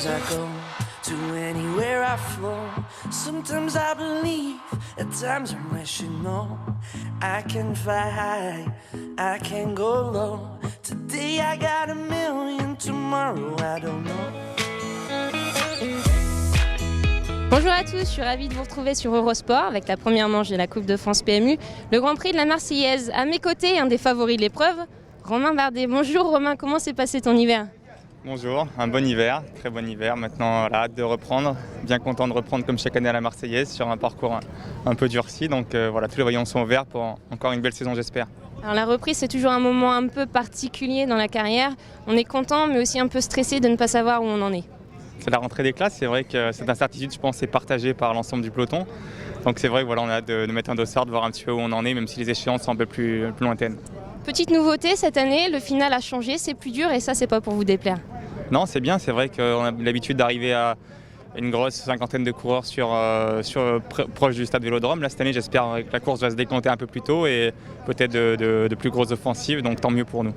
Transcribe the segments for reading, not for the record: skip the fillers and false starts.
as I go, to anywhere I flow. Sometimes I believe, at times I'm rational. I can fly high, I can go low. Today I got a million, tomorrow I don't know. Bonjour à tous, je suis ravie de vous retrouver sur Eurosport avec la première manche de la Coupe de France PMU, le Grand Prix de la Marseillaise. À mes côtés, un des favoris de l'épreuve, Romain Bardet. Bonjour Romain, comment s'est passé ton hiver ? Bonjour, un bon hiver, très bon hiver. Maintenant, voilà, hâte de reprendre. Bien content de reprendre comme chaque année à la Marseillaise sur un parcours un peu durci. Donc voilà, tous les voyants sont ouverts pour encore une belle saison, j'espère. Alors la reprise, c'est toujours un moment un peu particulier dans la carrière. On est content, mais aussi un peu stressé de ne pas savoir où on en est. C'est la rentrée des classes, c'est vrai que cette incertitude, je pense, est partagée par l'ensemble du peloton. Donc c'est vrai que voilà, on a hâte de mettre un dossard, de voir un petit peu où on en est, même si les échéances sont un peu plus lointaines. Petite nouveauté cette année, le final a changé, c'est plus dur et ça, c'est pas pour vous déplaire. Non, c'est bien, c'est vrai qu'on a l'habitude d'arriver à une grosse cinquantaine de coureurs proche du stade Vélodrome. Là, cette année, j'espère que la course va se décompter un peu plus tôt et peut-être de plus grosses offensives, donc tant mieux pour nous.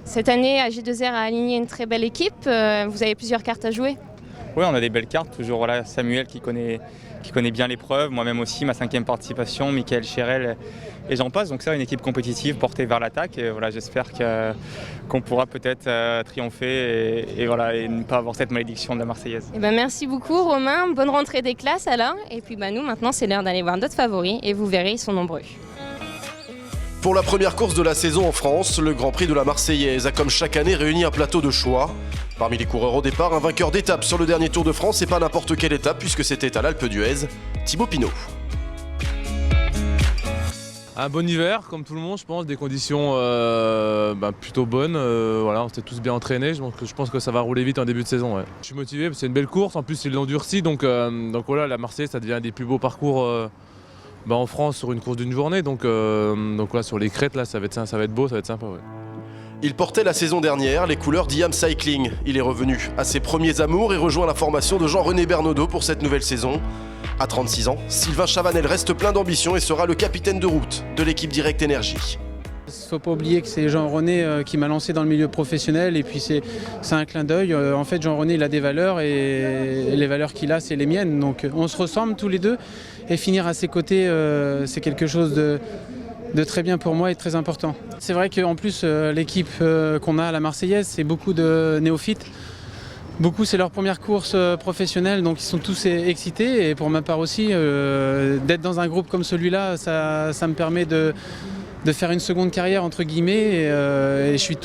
Cette année, AG2R a aligné une très belle équipe, vous avez plusieurs cartes à jouer. Oui, on a des belles cartes, toujours voilà, Samuel qui connaît bien l'épreuve, moi-même aussi, ma 5e participation, Michael Chérel et j'en passe. Donc c'est une équipe compétitive portée vers l'attaque et voilà, j'espère qu'on pourra peut-être triompher et ne pas avoir cette malédiction de la Marseillaise. Merci beaucoup Romain, bonne rentrée des classes alors. Et puis nous maintenant c'est l'heure d'aller voir d'autres favoris et vous verrez, ils sont nombreux. Pour la première course de la saison en France, le Grand Prix de la Marseillaise a comme chaque année réuni un plateau de choix. Parmi les coureurs au départ, un vainqueur d'étape sur le dernier Tour de France et pas n'importe quelle étape puisque c'était à l'Alpe d'Huez, Thibaut Pinot. Un bon hiver, comme tout le monde, je pense, des conditions plutôt bonnes. On s'est tous bien entraînés, je pense que ça va rouler vite en début de saison. Ouais. Je suis motivé, parce que c'est une belle course, en plus ils l'ont durci, donc voilà, la Marseillaise ça devient un des plus beaux parcours en France sur une course d'une journée, donc là, sur les crêtes là, ça va être beau, ça va être sympa. Ouais. Il portait la saison dernière les couleurs d'IAM Cycling. Il est revenu à ses premiers amours et rejoint la formation de Jean-René Bernaudot pour cette nouvelle saison. À 36 ans, Sylvain Chavanel reste plein d'ambition et sera le capitaine de route de l'équipe Direct Énergie. Il ne faut pas oublier que c'est Jean-René qui m'a lancé dans le milieu professionnel et puis c'est un clin d'œil. En fait, Jean-René il a des valeurs et les valeurs qu'il a, c'est les miennes. Donc on se ressemble tous les deux et finir à ses côtés, c'est quelque chose de très bien pour moi et très important. C'est vrai qu'en plus, l'équipe qu'on a à la Marseillaise, c'est beaucoup de néophytes. Beaucoup, c'est leur première course professionnelle, donc ils sont tous excités. Et pour ma part aussi, d'être dans un groupe comme celui-là, ça me permet de faire une seconde carrière, entre guillemets. Et je suis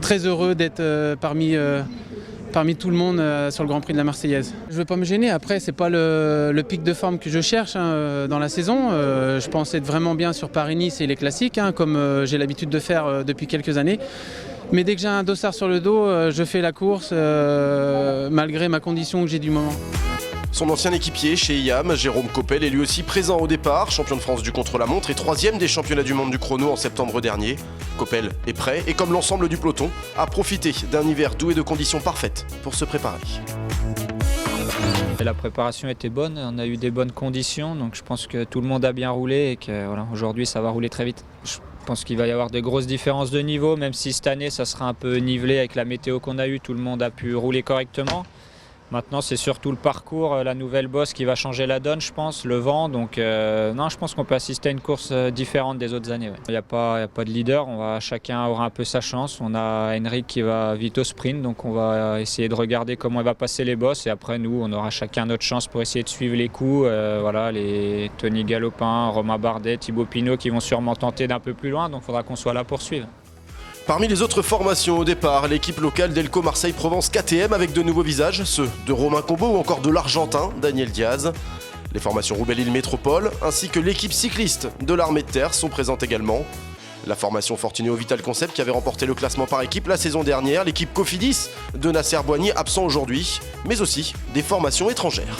très heureux d'être parmi tout le monde sur le Grand Prix de la Marseillaise. Je ne veux pas me gêner, après c'est pas le pic de forme que je cherche dans la saison. Je pense être vraiment bien sur Paris-Nice et les classiques, comme j'ai l'habitude de faire depuis quelques années. Mais dès que j'ai un dossard sur le dos, je fais la course malgré ma condition que j'ai du moment. Son ancien équipier chez IAM, Jérôme Coppel, est lui aussi présent au départ, champion de France du contre-la-montre et 3e des championnats du monde du chrono en septembre dernier. Coppel est prêt et comme l'ensemble du peloton, a profité d'un hiver doux et de conditions parfaites pour se préparer. La préparation était bonne, on a eu des bonnes conditions, donc je pense que tout le monde a bien roulé et que aujourd'hui ça va rouler très vite. Je pense qu'il va y avoir de grosses différences de niveau, même si cette année ça sera un peu nivelé avec la météo qu'on a eue, tout le monde a pu rouler correctement. Maintenant, c'est surtout le parcours, la nouvelle bosse qui va changer la donne, je pense, le vent. Donc, je pense qu'on peut assister à une course différente des autres années. Ouais. Il n'y a pas de leader, chacun aura un peu sa chance. On a Henrik qui va vite au sprint, donc on va essayer de regarder comment il va passer les bosses. Et après, nous, on aura chacun notre chance pour essayer de suivre les coups. Les Tony Galopin, Romain Bardet, Thibaut Pinot qui vont sûrement tenter d'un peu plus loin. Donc, il faudra qu'on soit là pour suivre. Parmi les autres formations au départ, l'équipe locale d'Elco Marseille-Provence KTM avec de nouveaux visages, ceux de Romain Combo ou encore de l'Argentin, Daniel Diaz. Les formations Roubaix-Lille Métropole ainsi que l'équipe cycliste de l'Armée de Terre sont présentes également. La formation Fortunéo Vital Concept qui avait remporté le classement par équipe la saison dernière, l'équipe Cofidis de Nasser Boigny absent aujourd'hui, mais aussi des formations étrangères.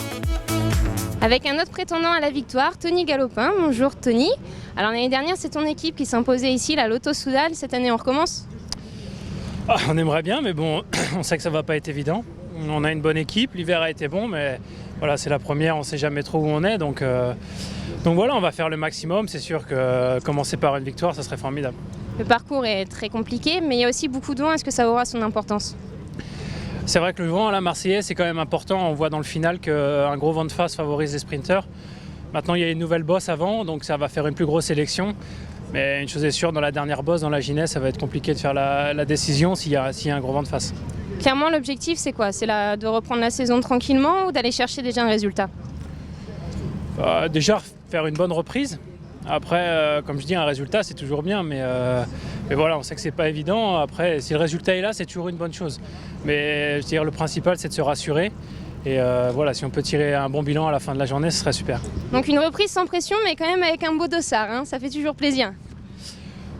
Avec un autre prétendant à la victoire, Tony Galopin. Bonjour Tony. Alors l'année dernière, c'est ton équipe qui s'imposait ici, la Lotto Soudal. Cette année, on recommence ? On aimerait bien, mais bon, on sait que ça va pas être évident. On a une bonne équipe, l'hiver a été bon, mais voilà, c'est la première, on sait jamais trop où on est. Donc voilà, on va faire le maximum. C'est sûr que commencer par une victoire, ça serait formidable. Le parcours est très compliqué, mais il y a aussi beaucoup de vent. Est-ce que ça aura son importance ? C'est vrai que le vent à la Marseillaise, c'est quand même important. On voit dans le final qu'un gros vent de face favorise les sprinteurs. Maintenant, il y a une nouvelle bosse avant, donc ça va faire une plus grosse sélection. Mais une chose est sûre, dans la dernière bosse, dans la Ginesse, ça va être compliqué de faire la décision s'il y a un gros vent de face. Clairement, l'objectif, c'est quoi? C'est de reprendre la saison tranquillement ou d'aller chercher déjà un résultat? Déjà, faire une bonne reprise. Après, comme je dis, un résultat, c'est toujours bien, mais voilà, on sait que c'est pas évident. Après, si le résultat est là, c'est toujours une bonne chose. Mais je veux dire, le principal, c'est de se rassurer. Et voilà, si on peut tirer un bon bilan à la fin de la journée, ce serait super. Donc une reprise sans pression, mais quand même avec un beau dossard, hein, ça fait toujours plaisir.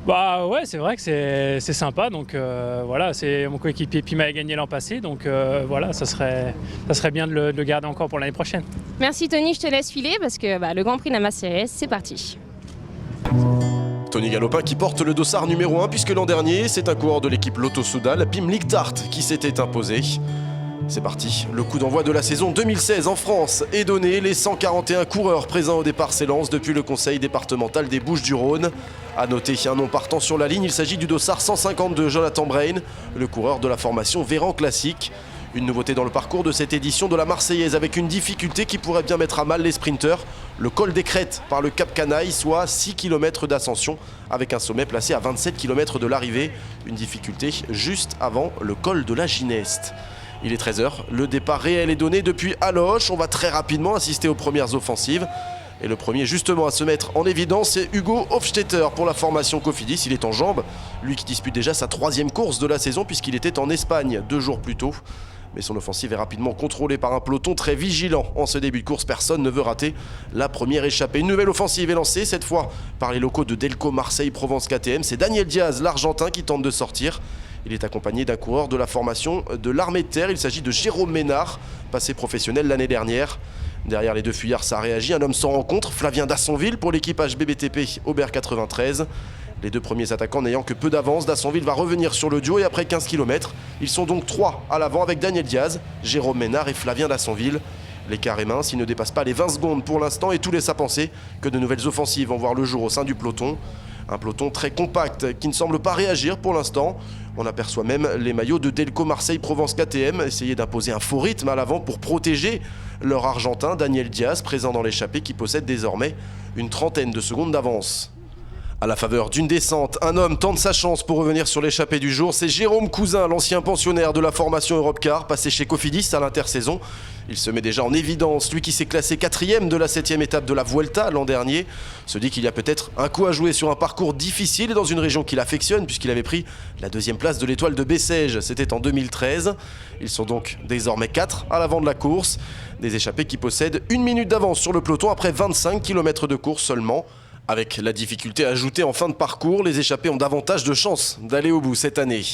Bah ouais, c'est vrai que c'est sympa. Donc voilà, c'est mon coéquipier qui m'avait gagné l'an passé. Donc voilà, ça serait bien de le garder encore pour l'année prochaine. Merci Tony, je te laisse filer parce que le Grand Prix de la Marseillaise, c'est parti. Tony Galopin qui porte le dossard numéro 1 puisque l'an dernier, c'est un coureur de l'équipe Lotto Soudal, Pim Lichtart, qui s'était imposé. C'est parti, le coup d'envoi de la saison 2016 en France est donné. Les 141 coureurs présents au départ s'élancent depuis le conseil départemental des Bouches-du-Rhône. A noter un nom partant sur la ligne, il s'agit du dossard 152 Jonathan Brain, le coureur de la formation Véran Classique. Une nouveauté dans le parcours de cette édition de la Marseillaise avec une difficulté qui pourrait bien mettre à mal les sprinteurs. Le col des Crêtes par le Cap Canaille, soit 6 km d'ascension avec un sommet placé à 27 km de l'arrivée. Une difficulté juste avant le col de la Gineste. Il est 13h, le départ réel est donné depuis Aloche. On va très rapidement assister aux premières offensives. Et le premier justement à se mettre en évidence, c'est Hugo Hofstetter pour la formation Cofidis. Il est en jambes, lui qui dispute déjà sa 3e course de la saison puisqu'il était en Espagne 2 jours plus tôt. Mais son offensive est rapidement contrôlée par un peloton très vigilant. En ce début de course, personne ne veut rater la première échappée. Une nouvelle offensive est lancée, cette fois par les locaux de Delco Marseille Provence KTM. C'est Daniel Diaz, l'Argentin, qui tente de sortir. Il est accompagné d'un coureur de la formation de l'Armée de Terre. Il s'agit de Jérôme Ménard, passé professionnel l'année dernière. Derrière les deux fuyards, ça réagit. Un homme sans rencontre, Flavien Dassonville pour l'équipe HBBTP Aubert 93. Les deux premiers attaquants n'ayant que peu d'avance, Dassonville va revenir sur le duo et après 15 km, ils sont donc 3 à l'avant avec Daniel Diaz, Jérôme Ménard et Flavien Dassonville. L'écart est mince, il ne dépasse pas les 20 secondes pour l'instant et tout laisse à penser que de nouvelles offensives vont voir le jour au sein du peloton. Un peloton très compact qui ne semble pas réagir pour l'instant. On aperçoit même les maillots de Delco Marseille Provence KTM essayer d'imposer un faux rythme à l'avant pour protéger leur Argentin Daniel Diaz, présent dans l'échappée qui possède désormais une trentaine de secondes d'avance. À la faveur d'une descente, un homme tente sa chance pour revenir sur l'échappée du jour. C'est Jérôme Cousin, l'ancien pensionnaire de la formation Europcar, passé chez Cofidis à l'intersaison. Il se met déjà en évidence, lui qui s'est classé 4e de la 7e étape de la Vuelta l'an dernier. Se dit qu'il y a peut-être un coup à jouer sur un parcours difficile et dans une région qu'il affectionne puisqu'il avait pris la 2e place de l'étoile de Bessèges, c'était en 2013. Ils sont donc désormais 4 à l'avant de la course. Des échappés qui possèdent 1 minute d'avance sur le peloton après 25 km de course seulement. Avec la difficulté ajoutée en fin de parcours, les échappés ont davantage de chances d'aller au bout cette année.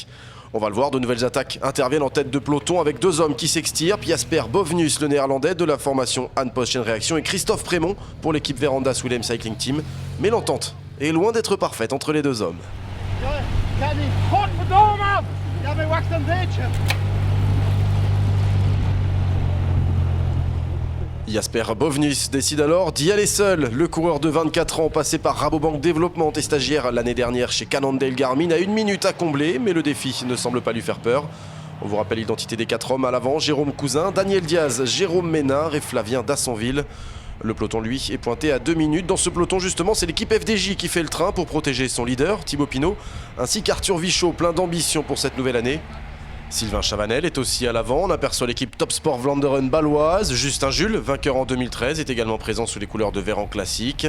On va le voir, de nouvelles attaques interviennent en tête de peloton avec 2 hommes qui s'extirpent. Jasper Bovnus, le néerlandais de la formation An Post Chain Reaction, et Christophe Prémont pour l'équipe Verandas Willem Cycling Team. Mais l'entente est loin d'être parfaite entre les 2 hommes. Jasper Bovnus décide alors d'y aller seul. Le coureur de 24 ans, passé par Rabobank Development et stagiaire l'année dernière chez Cannondale Garmin, a 1 minute à combler, mais le défi ne semble pas lui faire peur. On vous rappelle l'identité des 4 hommes à l'avant: Jérôme Cousin, Daniel Diaz, Jérôme Ménard et Flavien Dassonville. Le peloton, lui, est pointé à 2 minutes. Dans ce peloton, justement, c'est l'équipe FDJ qui fait le train pour protéger son leader, Thibaut Pinot, ainsi qu'Arthur Vichot, plein d'ambition pour cette nouvelle année. Sylvain Chavanel est aussi à l'avant. On aperçoit l'équipe Top Sport Vlaanderen baloise. Justin Jules, vainqueur en 2013, est également présent sous les couleurs de Véran Classique.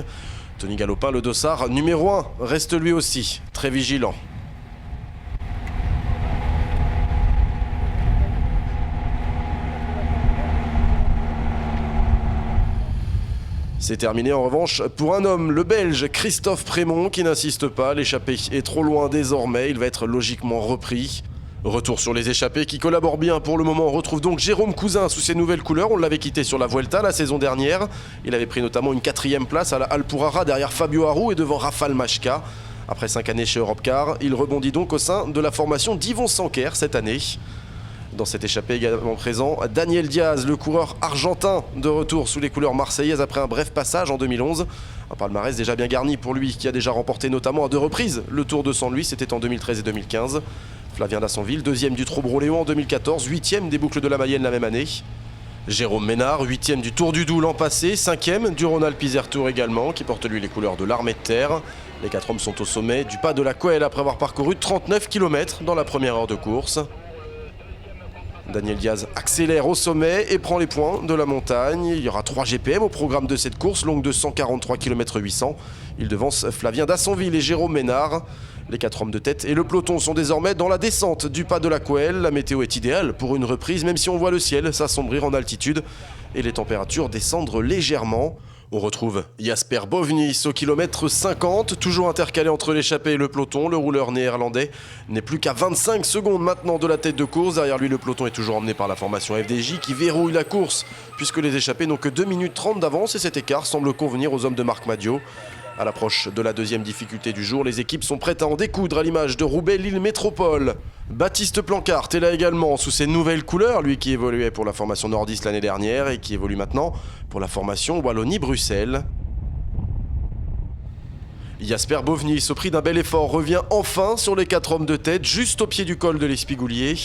Tony Galopin, le dossard numéro 1, reste lui aussi très vigilant. C'est terminé en revanche pour un homme, le Belge Christophe Prémont, qui n'insiste pas. L'échappée est trop loin désormais, il va être logiquement repris. Retour sur les échappés qui collaborent bien pour le moment. On retrouve donc Jérôme Cousin sous ses nouvelles couleurs. On l'avait quitté sur la Vuelta la saison dernière. Il avait pris notamment une 4e place à la Alpujarra derrière Fabio Aru et devant Rafal Majka. Après 5 années chez Europcar, il rebondit donc au sein de la formation d'Yvon Sanquer cette année. Dans cette échappée également présent, Daniel Diaz, le coureur argentin, de retour sous les couleurs marseillaises après un bref passage en 2011. Un palmarès déjà bien garni pour lui, qui a déjà remporté notamment à 2 reprises le Tour de San Luis, c'était en 2013 et 2015. Flavien Dassonville, 2e du Trobroléo en 2014, 8e des boucles de la Mayenne la même année. Jérôme Ménard, 8e du Tour du Doubs l'an passé, 5e du Rhône-Alpes Isère Tour également, qui porte lui les couleurs de l'armée de terre. Les 4 hommes sont au sommet du pas de la Coëlle après avoir parcouru 39 km dans la première heure de course. Daniel Diaz accélère au sommet et prend les points de la montagne. Il y aura 3 GPM au programme de cette course, longue de 143 km 800. Il devance Flavien Dassonville et Jérôme Ménard. Les 4 hommes de tête et le peloton sont désormais dans la descente du pas de la Coëlle. La météo est idéale pour une reprise, même si on voit le ciel s'assombrir en altitude et les températures descendre légèrement. On retrouve Jasper Bovnis au kilomètre 50, toujours intercalé entre l'échappée et le peloton. Le rouleur néerlandais n'est plus qu'à 25 secondes maintenant de la tête de course. Derrière lui, le peloton est toujours emmené par la formation FDJ qui verrouille la course puisque les échappés n'ont que 2 minutes 30 d'avance et cet écart semble convenir aux hommes de Marc Madiot. À l'approche de la 2e difficulté du jour, les équipes sont prêtes à en découdre à l'image de Roubaix-Lille Métropole. Baptiste Plancart est là également sous ses nouvelles couleurs, lui qui évoluait pour la formation nordiste l'année dernière et qui évolue maintenant pour la formation Wallonie-Bruxelles. Jasper Bovnis, au prix d'un bel effort, revient enfin sur les 4 hommes de tête, juste au pied du col de l'Espigoulier.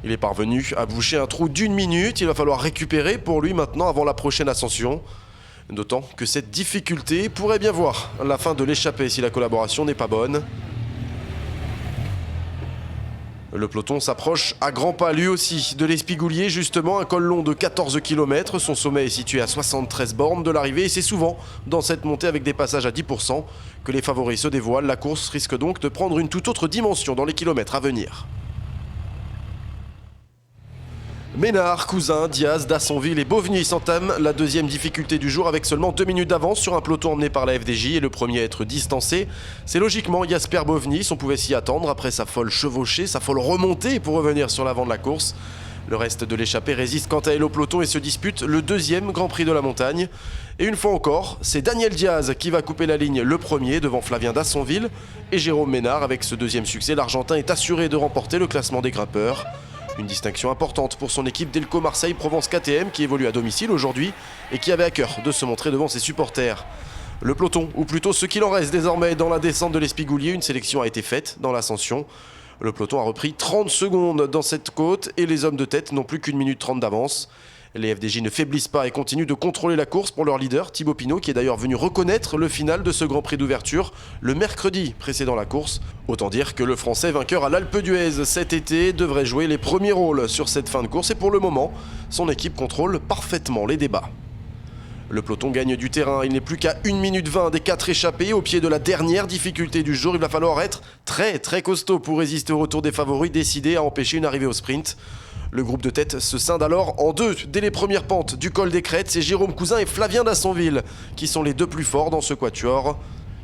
Il est parvenu à boucher un trou d'1 minute, il va falloir récupérer pour lui maintenant avant la prochaine ascension. D'autant que cette difficulté pourrait bien voir la fin de l'échappée si la collaboration n'est pas bonne. Le peloton s'approche à grands pas lui aussi de l'Espigoulier, justement un col long de 14 km. Son sommet est situé à 73 bornes de l'arrivée et c'est souvent dans cette montée avec des passages à 10% que les favoris se dévoilent. La course risque donc de prendre une toute autre dimension dans les kilomètres à venir. Ménard, Cousin, Diaz, Dassonville et Bovnis entament la 2e difficulté du jour avec seulement 2 minutes d'avance sur un peloton emmené par la FDJ et le premier à être distancé. C'est logiquement Jasper Bovnis, on pouvait s'y attendre après sa folle chevauchée, sa folle remontée pour revenir sur l'avant de la course. Le reste de l'échappée résiste quant à elle au peloton et se dispute le 2e Grand Prix de la montagne. Et une fois encore, c'est Daniel Diaz qui va couper la ligne le premier devant Flavien Dassonville et Jérôme Ménard. Avec ce 2e succès, l'Argentin est assuré de remporter le classement des grimpeurs. Une distinction importante pour son équipe Delco Marseille Provence KTM qui évolue à domicile aujourd'hui et qui avait à cœur de se montrer devant ses supporters. Le peloton, ou plutôt ce qu'il en reste désormais dans la descente de l'Espigoulier, une sélection a été faite dans l'ascension. Le peloton a repris 30 secondes dans cette côte et les hommes de tête n'ont plus qu'1 minute 30 d'avance. Les FDJ ne faiblissent pas et continuent de contrôler la course pour leur leader Thibaut Pinot qui est d'ailleurs venu reconnaître le final de ce Grand Prix d'ouverture le mercredi précédant la course. Autant dire que le Français vainqueur à l'Alpe d'Huez cet été devrait jouer les premiers rôles sur cette fin de course et pour le moment, son équipe contrôle parfaitement les débats. Le peloton gagne du terrain, il n'est plus qu'à 1 minute 20 des 4 échappés au pied de la dernière difficulté du jour. Il va falloir être très costaud pour résister au retour des favoris décidés à empêcher une arrivée au sprint. Le groupe de tête se scinde alors en 2 dès les premières pentes du col des Crêtes. C'est Jérôme Cousin et Flavien Dassonville qui sont les 2 plus forts dans ce quatuor.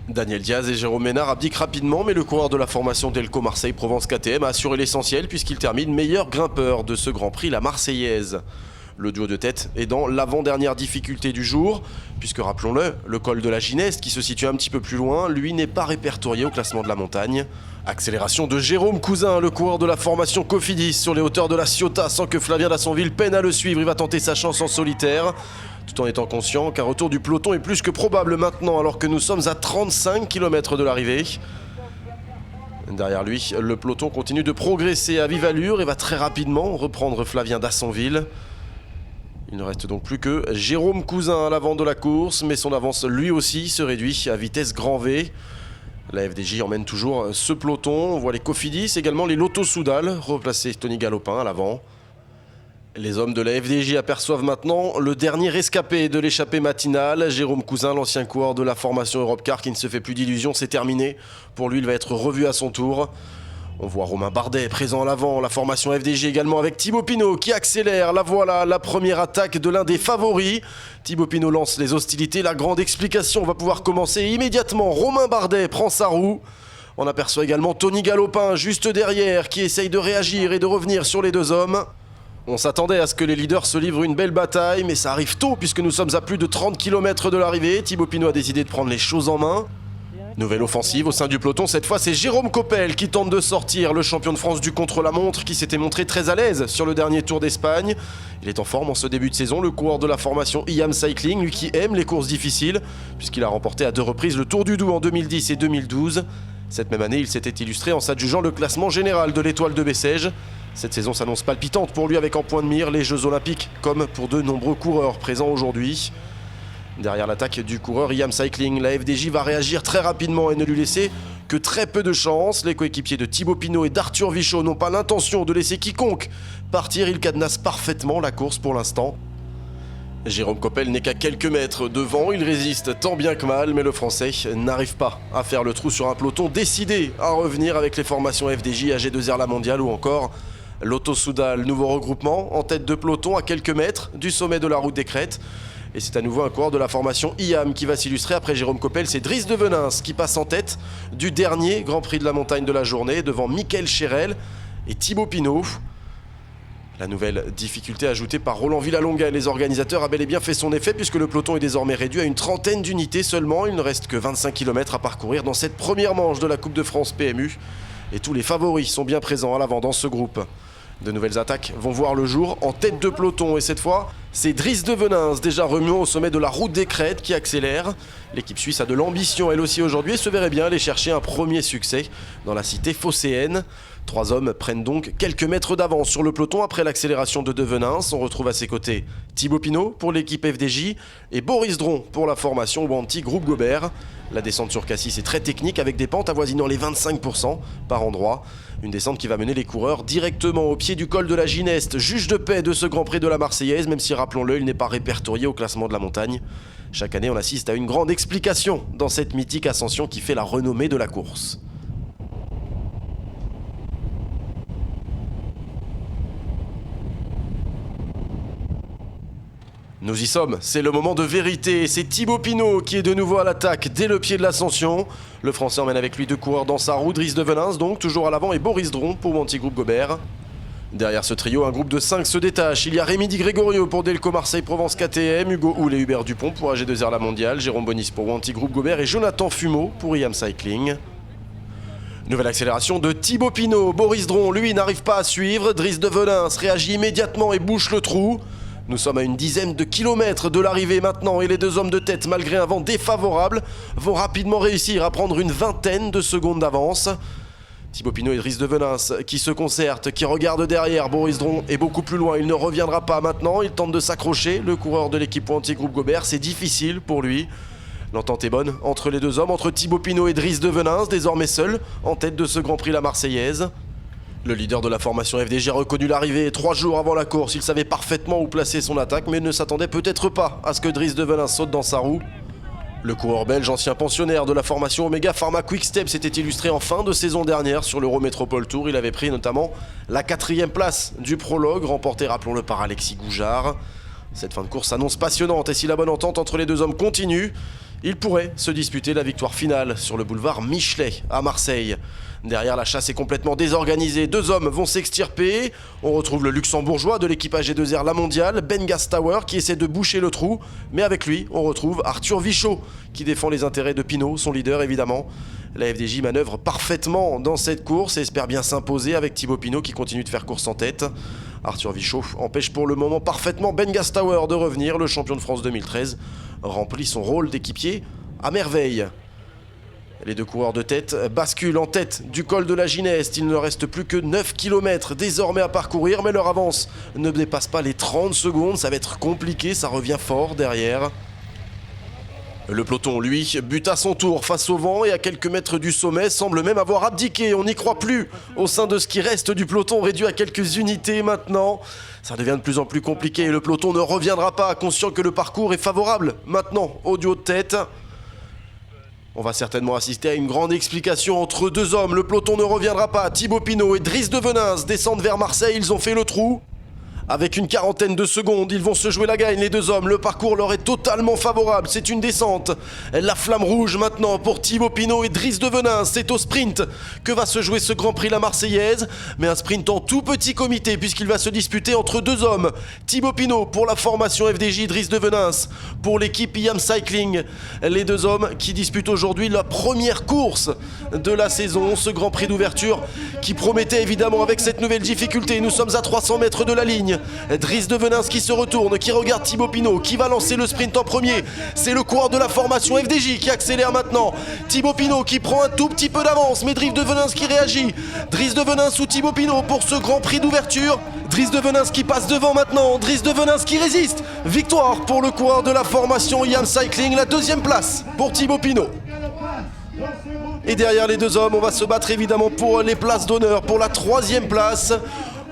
Daniel Diaz et Jérôme Ménard abdiquent rapidement, mais le coureur de la formation Delco Marseille Provence KTM a assuré l'essentiel puisqu'il termine meilleur grimpeur de ce Grand Prix, la Marseillaise. Le duo de tête est dans l'avant-dernière difficulté du jour, puisque rappelons-le, le col de la Gineste, qui se situe un petit peu plus loin, lui n'est pas répertorié au classement de la montagne. Accélération de Jérôme Cousin, le coureur de la formation Cofidis, sur les hauteurs de la Ciotat, sans que Flavien Dassonville peine à le suivre. Il va tenter sa chance en solitaire, tout en étant conscient qu'un retour du peloton est plus que probable maintenant, alors que nous sommes à 35 km de l'arrivée. Derrière lui, le peloton continue de progresser à vive allure et va très rapidement reprendre Flavien Dassonville. Il ne reste donc plus que Jérôme Cousin à l'avant de la course, mais son avance lui aussi se réduit à vitesse grand V. La FDJ emmène toujours ce peloton, on voit les Cofidis, également les Lotto Soudal, replacés Tony Galopin à l'avant. Les hommes de la FDJ aperçoivent maintenant le dernier rescapé de l'échappée matinale, Jérôme Cousin, l'ancien coureur de la formation Europcar qui ne se fait plus d'illusions, c'est terminé. Pour lui, il va être revu à son tour. On voit Romain Bardet présent à l'avant, la formation FDJ également avec Thibaut Pinot qui accélère. La voilà, la première attaque de l'un des favoris. Thibaut Pinot lance les hostilités, la grande explication va pouvoir commencer immédiatement. Romain Bardet prend sa roue. On aperçoit également Tony Galopin juste derrière qui essaye de réagir et de revenir sur les 2 hommes. On s'attendait à ce que les leaders se livrent une belle bataille, mais ça arrive tôt puisque nous sommes à plus de 30 km de l'arrivée. Thibaut Pinot a décidé de prendre les choses en main. Nouvelle offensive au sein du peloton, cette fois c'est Jérôme Coppel qui tente de sortir, le champion de France du contre-la-montre qui s'était montré très à l'aise sur le dernier Tour d'Espagne. Il est en forme en ce début de saison, le coureur de la formation IAM Cycling, lui qui aime les courses difficiles, puisqu'il a remporté à 2 reprises le Tour du Doubs en 2010 et 2012. Cette même année, il s'était illustré en s'adjugeant le classement général de l'Étoile de Bessèges. Cette saison s'annonce palpitante pour lui avec en point de mire les Jeux Olympiques, comme pour de nombreux coureurs présents aujourd'hui. Derrière l'attaque du coureur IAM Cycling, la FDJ va réagir très rapidement et ne lui laisser que très peu de chance. Les coéquipiers de Thibaut Pinot et d'Arthur Vichot n'ont pas l'intention de laisser quiconque partir. Ils cadenassent parfaitement la course pour l'instant. Jérôme Coppel n'est qu'à quelques mètres devant, il résiste tant bien que mal, mais le Français n'arrive pas à faire le trou sur un peloton décidé à revenir avec les formations FDJ, AG2R La Mondiale ou encore Lotto Soudal. Nouveau regroupement en tête de peloton à quelques mètres du sommet de la route des Crêtes. Et c'est à nouveau un coureur de la formation IAM qui va s'illustrer. Après Jérôme Coppel, c'est Driss de Venins qui passe en tête du dernier Grand Prix de la montagne de la journée devant Mickaël Cherel et Thibaut Pinot. La nouvelle difficulté ajoutée par Roland Villalonga et les organisateurs a bel et bien fait son effet puisque le peloton est désormais réduit à une trentaine d'unités seulement. Il ne reste que 25 km à parcourir dans cette première manche de la Coupe de France PMU. Et tous les favoris sont bien présents à l'avant dans ce groupe. De nouvelles attaques vont voir le jour en tête de peloton et cette fois, c'est Driss de Venins, déjà remuant au sommet de la route des Crêtes qui accélère. L'équipe suisse a de l'ambition elle aussi aujourd'hui et se verrait bien aller chercher un premier succès dans la cité phocéenne. 3 hommes prennent donc quelques mètres d'avance sur le peloton après l'accélération de Venins. On retrouve à ses côtés Thibaut Pinot pour l'équipe FDJ et Boris Dron pour la formation Wanty Groupe Gobert. La descente sur Cassis est très technique avec des pentes avoisinant les 25% par endroit. Une descente qui va mener les coureurs directement au pied du col de la Gineste, juge de paix de ce Grand Prix de la Marseillaise, même si rappelons-le, il n'est pas répertorié au classement de la montagne. Chaque année, on assiste à une grande explication dans cette mythique ascension qui fait la renommée de la course. Nous y sommes, c'est le moment de vérité. C'est Thibaut Pinot qui est de nouveau à l'attaque dès le pied de l'ascension. Le Français emmène avec lui 2 coureurs dans sa roue, Driss de Venins donc toujours à l'avant et Boris Dron pour Wanty Groupe Gobert. Derrière ce trio, un groupe de 5 se détache. Il y a Rémi Di Gregorio pour Delco Marseille Provence KTM, Hugo Houle et Hubert Dupont pour AG2R La Mondiale, Jérôme Bonis pour Wanty Groupe Gobert et Jonathan Fumeau pour IAM Cycling. Nouvelle accélération de Thibaut Pinot. Boris Dron, lui, n'arrive pas à suivre. Driss de Venins réagit immédiatement et bouche le trou. Nous sommes à une dizaine de kilomètres de l'arrivée maintenant et les 2 hommes de tête, malgré un vent défavorable, vont rapidement réussir à prendre une vingtaine de secondes d'avance. Thibaut Pinot et Driss de Venins qui se concertent, qui regardent derrière. Boris Dron est beaucoup plus loin, il ne reviendra pas maintenant. Il tente de s'accrocher, le coureur de l'équipe Wanty Groupe Gobert, c'est difficile pour lui. L'entente est bonne entre les 2 hommes, entre Thibaut Pinot et Driss de Venins, désormais seul en tête de ce Grand Prix la Marseillaise. Le leader de la formation FDJ a reconnu l'arrivée 3 jours avant la course. Il savait parfaitement où placer son attaque, mais ne s'attendait peut-être pas à ce que Driss de Venins saute dans sa roue. Le coureur belge, ancien pensionnaire de la formation Omega Pharma Quick-Step, s'était illustré en fin de saison dernière sur l'Eurométropole Tour. Il avait pris notamment la 4e place du prologue, remporté, rappelons-le, par Alexis Goujard. Cette fin de course s'annonce passionnante et si la bonne entente entre les 2 hommes continue, il pourrait se disputer la victoire finale sur le boulevard Michelet à Marseille. Derrière, la chasse est complètement désorganisée. 2 hommes vont s'extirper. On retrouve le luxembourgeois de l'équipe AG2R La Mondiale, Ben Gastauer, qui essaie de boucher le trou. Mais avec lui, on retrouve Arthur Vichot, qui défend les intérêts de Pinot, son leader évidemment. La FDJ manœuvre parfaitement dans cette course et espère bien s'imposer avec Thibaut Pinot qui continue de faire course en tête. Arthur Vichot empêche pour le moment parfaitement Ben Gastauer de revenir. Le champion de France 2013 remplit son rôle d'équipier à merveille. Les 2 coureurs de tête basculent en tête du col de la Gineste. Il ne reste plus que 9 km désormais à parcourir, mais leur avance ne dépasse pas les 30 secondes. Ça va être compliqué, ça revient fort derrière. Le peloton, lui, bute à son tour face au vent et à quelques mètres du sommet, semble même avoir abdiqué. On n'y croit plus au sein de ce qui reste du peloton, réduit à quelques unités maintenant. Ça devient de plus en plus compliqué et le peloton ne reviendra pas, conscient que le parcours est favorable maintenant au duo de tête. On va certainement assister à une grande explication entre 2 hommes. Le peloton ne reviendra pas. Thibaut Pinot et Driss de Venins descendent vers Marseille. Ils ont fait le trou. Avec une quarantaine de secondes, ils vont se jouer la gagne, les 2 hommes. Le parcours leur est totalement favorable. C'est une descente. La flamme rouge maintenant pour Thibaut Pinot et Driss de Venins. C'est au sprint que va se jouer ce Grand Prix la Marseillaise. Mais un sprint en tout petit comité puisqu'il va se disputer entre 2 hommes. Thibaut Pinot pour la formation FDJ, Driss de Venins pour l'équipe IAM Cycling. Les 2 hommes qui disputent aujourd'hui la première course de la saison. Ce Grand Prix d'ouverture qui promettait évidemment avec cette nouvelle difficulté. Nous sommes à 300 mètres de la ligne. ligne. Driss de Venins qui se retourne, qui regarde Thibaut Pinot, qui va lancer le sprint en premier. C'est le coureur de la formation FDJ qui accélère maintenant. Thibaut Pinot qui prend un tout petit peu d'avance, mais Driss de Venins qui réagit. Driss de Venins ou Thibaut Pinot pour ce grand prix d'ouverture. Driss de Venins qui passe devant maintenant. Driss de Venins qui résiste. Victoire pour le coureur de la formation IAM Cycling, la deuxième place pour Thibaut Pinot. Et derrière les deux hommes, on va se battre évidemment pour les places d'honneur, pour la troisième place.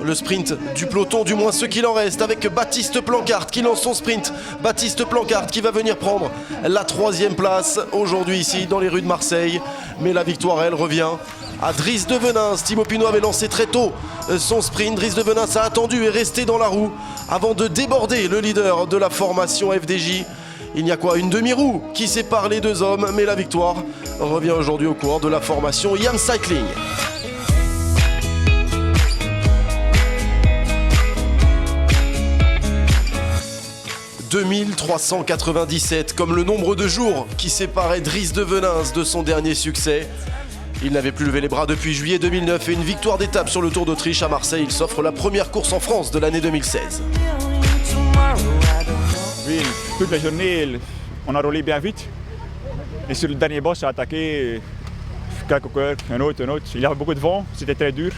Le sprint du peloton, du moins ce qu'il en reste, avec Baptiste Plancart qui lance son sprint. Baptiste Plancart qui va venir prendre la troisième place aujourd'hui ici dans les rues de Marseille. Mais la victoire, elle revient à Driss de Venins. Thibaut Pinot avait lancé très tôt son sprint. Driss de Venins a attendu et resté dans la roue avant de déborder le leader de la formation FDJ. Il n'y a quoi, une demi-roue qui sépare les deux hommes, mais la victoire revient aujourd'hui au coureur de la formation IAM Cycling. « 2397 comme le nombre de jours qui séparait Driss de Venins de son dernier succès. Il n'avait plus levé les bras depuis juillet 2009 et une victoire d'étape sur le Tour d'Autriche à Marseille. Il s'offre la première course en France de l'année 2016. Oui, toute la journée, on a roulé bien vite. Et sur le dernier boss, ça a attaqué quelques coureurs, un autre. Il y avait beaucoup de vent, c'était très dur.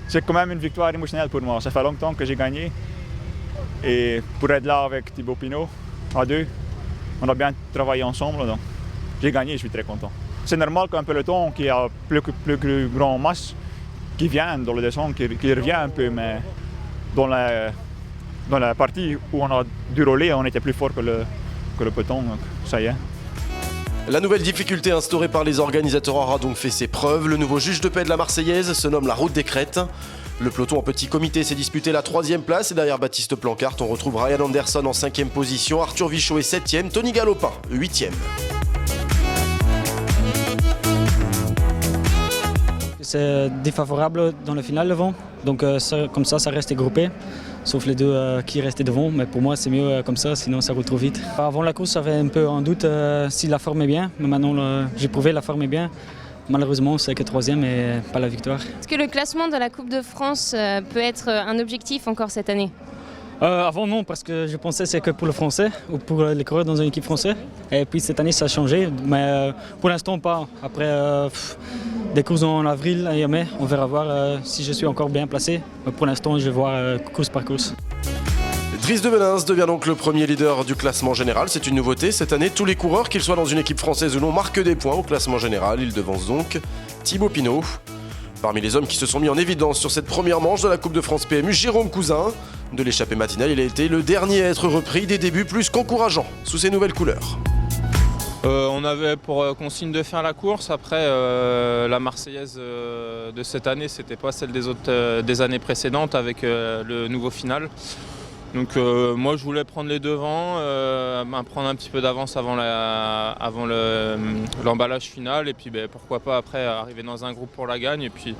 C'est quand même une victoire émotionnelle pour moi. Ça fait longtemps que j'ai gagné. Et pour être là avec Thibaut Pinot, à deux, on a bien travaillé ensemble. Donc j'ai gagné, je suis très content. C'est normal qu'un peloton qui a plus grand masse, qui vient dans le descente, qui revient un peu, mais dans la partie où on a dû rouler, on était plus fort que le peloton, donc ça y est. La nouvelle difficulté instaurée par les organisateurs aura donc fait ses preuves. Le nouveau juge de paix de la Marseillaise se nomme la Route des Crêtes. Le peloton en petit comité s'est disputé la troisième place et derrière Baptiste Plancart, on retrouve Ryan Anderson en 5e position, Arthur Vichot est 7e, Tony Galopin 8e. C'est défavorable dans le final le vent, donc comme ça reste groupé, sauf les deux qui restaient devant, mais pour moi c'est mieux comme ça, sinon ça roule trop vite. Avant la course j'avais un peu en doute si la forme est bien, mais maintenant j'ai prouvé la forme est bien. Malheureusement c'est que 3e et pas la victoire. Est-ce que le classement de la Coupe de France peut être un objectif encore cette année ? Avant non, parce que je pensais que c'est que pour le français ou pour les coureurs dans une équipe française. Et puis cette année ça a changé, mais pour l'instant pas. Après des courses en avril et mai, on verra voir si je suis encore bien placé. Mais pour l'instant je vais voir course par course. Driss de Venins devient donc le premier leader du classement général. C'est une nouveauté. Cette année, tous les coureurs, qu'ils soient dans une équipe française ou non, marquent des points au classement général. Il devance donc Thibaut Pinot. Parmi les hommes qui se sont mis en évidence sur cette première manche de la Coupe de France PMU, Jérôme Cousin. De l'échappée matinale, il a été le dernier à être repris, des débuts plus qu'encourageants sous ses nouvelles couleurs. On avait pour consigne de faire la course. Après, la Marseillaise de cette année, c'était pas celle des années précédentes avec le nouveau final. Donc moi je voulais prendre les devants, prendre un petit peu d'avance avant l'emballage final et puis pourquoi pas après arriver dans un groupe pour la gagne et puis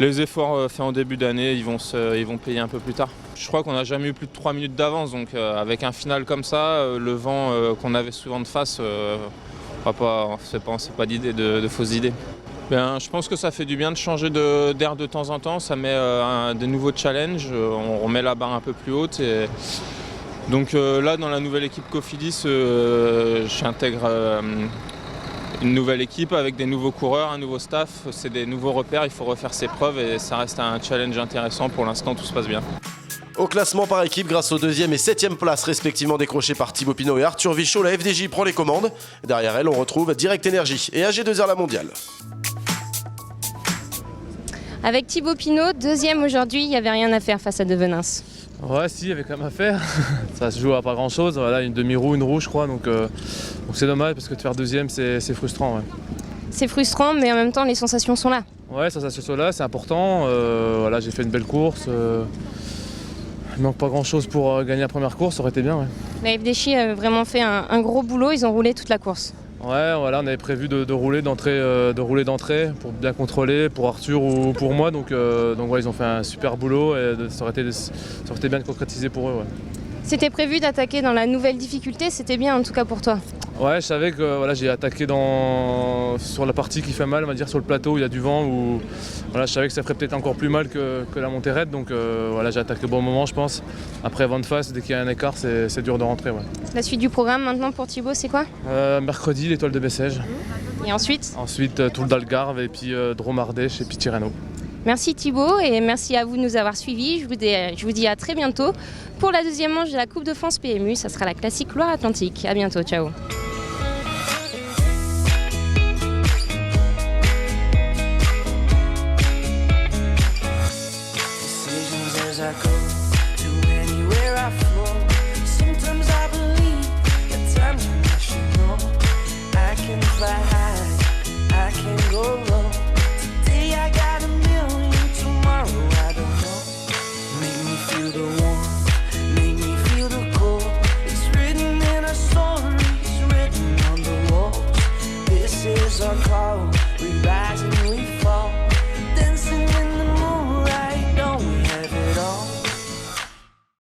les efforts faits en début d'année ils vont payer un peu plus tard. Je crois qu'on n'a jamais eu plus de 3 minutes d'avance donc avec un final comme ça, le vent qu'on avait souvent de face, c'est pas d'idée, de fausses idées. Je pense que ça fait du bien de changer d'air de temps en temps, ça met des nouveaux challenges, on remet la barre un peu plus haute. Et donc là, dans la nouvelle équipe Cofidis, j'intègre une nouvelle équipe avec des nouveaux coureurs, un nouveau staff, c'est des nouveaux repères, il faut refaire ses preuves et ça reste un challenge intéressant. Pour l'instant, tout se passe bien. Au classement par équipe, grâce aux 2e et 7e places respectivement décrochées par Thibaut Pinot et Arthur Vichot, la FDJ prend les commandes. Derrière elle, on retrouve Direct Energy et AG2R La Mondiale. Avec Thibaut Pinot, 2e aujourd'hui, il n'y avait rien à faire face à De Venins. Ouais, si, il y avait quand même à faire. Ça se joue à pas grand chose. Voilà, une demi-roue, une roue, je crois. Donc c'est dommage parce que de faire 2e, c'est frustrant. Ouais. C'est frustrant, mais en même temps, les sensations sont là. Ouais, les sensations sont là, c'est important. Voilà, j'ai fait une belle course. Il manque pas grand chose pour gagner la première course, ça aurait été bien. Ouais. La FDJ a vraiment fait un gros boulot, ils ont roulé toute la course. Ouais, voilà, on avait prévu de rouler d'entrée pour bien contrôler, pour Arthur ou pour moi. Donc ouais, ils ont fait un super boulot et ça aurait été bien de concrétiser pour eux. Ouais. C'était prévu d'attaquer dans la nouvelle difficulté, c'était bien en tout cas pour toi. Ouais, je savais que voilà, j'ai attaqué sur la partie qui fait mal, on va dire sur le plateau où il y a du vent, où voilà, je savais que ça ferait peut-être encore plus mal que la montée raide, donc voilà, j'ai attaqué au bon moment je pense. Après vent de face, dès qu'il y a un écart, c'est dur de rentrer. Ouais. La suite du programme maintenant pour Thibaut, c'est quoi? Mercredi, l'étoile de Bessèges. Et ensuite? Ensuite, Toul d'Algarve et puis Dromardèche et puis Tirreno. Merci Thibaut et merci à vous de nous avoir suivis. Je vous dis à très bientôt pour la deuxième manche de la Coupe de France PMU. Ça sera la classique Loire-Atlantique. À bientôt, ciao.